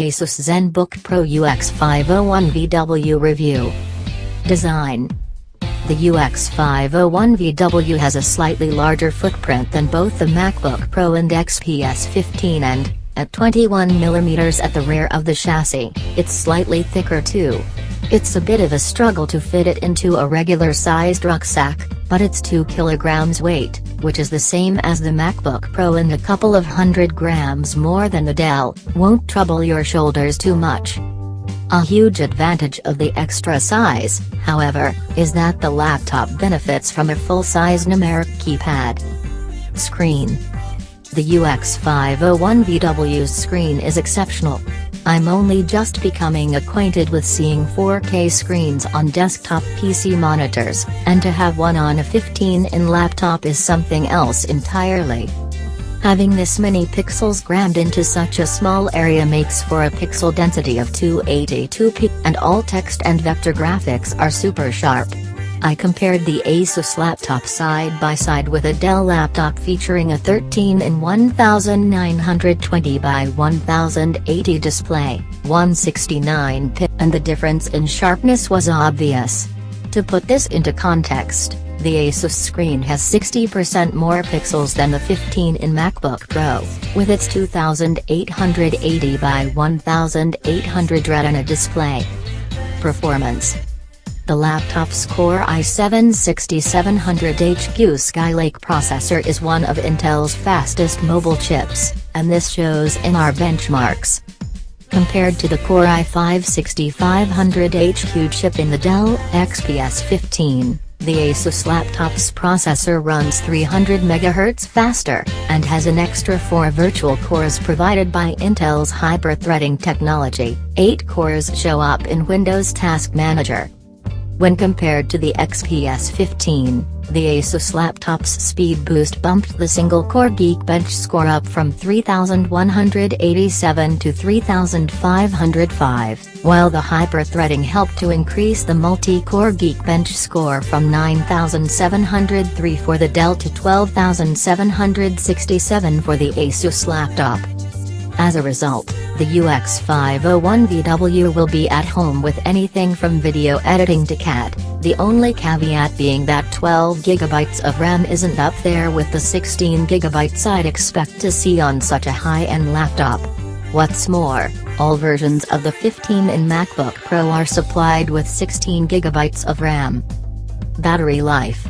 Asus Zenbook Pro UX501VW Review. Design. The UX501VW has a slightly larger footprint than both the MacBook Pro and XPS 15 and, at 21mm at the rear of the chassis, it's slightly thicker too. It's a bit of a struggle to fit it into a regular-sized rucksack, but it's 2 kilograms weight, which is the same as the MacBook Pro and a couple of 100 grams more than the Dell, won't trouble your shoulders too much. A huge advantage of the extra size, however, is that the laptop benefits from a full-size numeric keypad. Screen. The UX501VW's screen is exceptional. I'm only just becoming acquainted with seeing 4K screens on desktop PC monitors, and to have one on a 15-inch laptop is something else entirely. Having this many pixels crammed into such a small area makes for a pixel density of 282p, and all text and vector graphics are super sharp. I compared the Asus laptop side by side with a Dell laptop featuring a 13-inch 1920 by 1080 display, 169p, and the difference in sharpness was obvious. To put this into context, the Asus screen has 60% more pixels than the 15-inch MacBook Pro, with its 2880 by 1800 Retina display. Performance. The laptop's Core i7-6700HQ Skylake processor is one of Intel's fastest mobile chips, and this shows in our benchmarks. Compared to the Core i5-6500HQ chip in the Dell XPS 15, the Asus laptop's processor runs 300 MHz faster, and has an extra 4 virtual cores provided by Intel's hyper-threading technology. 8 cores show up in Windows Task Manager. When compared to the XPS 15, the Asus laptop's speed boost bumped the single-core Geekbench score up from 3,187 to 3,505, while the hyper-threading helped to increase the multi-core Geekbench score from 9,703 for the Dell to 12,767 for the Asus laptop. As a result, the UX501VW will be at home with anything from video editing to CAD, the only caveat being that 12GB of RAM isn't up there with the 16GB I'd expect to see on such a high-end laptop. What's more, all versions of the 15-inch MacBook Pro are supplied with 16GB of RAM. Battery life.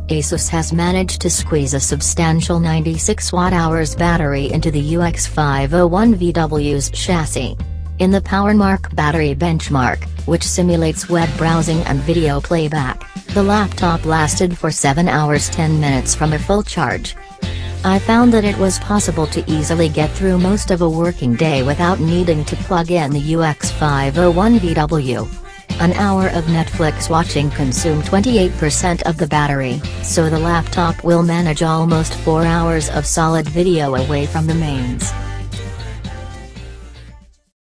Asus has managed to squeeze a substantial 96 Wh battery into the UX501VW's chassis. In the PowerMark battery benchmark, which simulates web browsing and video playback, the laptop lasted for 7 hours 10 minutes from a full charge. I found that it was possible to easily get through most of a working day without needing to plug in the UX501VW. An hour of Netflix watching consumed 28% of the battery, so the laptop will manage almost 4 hours of solid video away from the mains.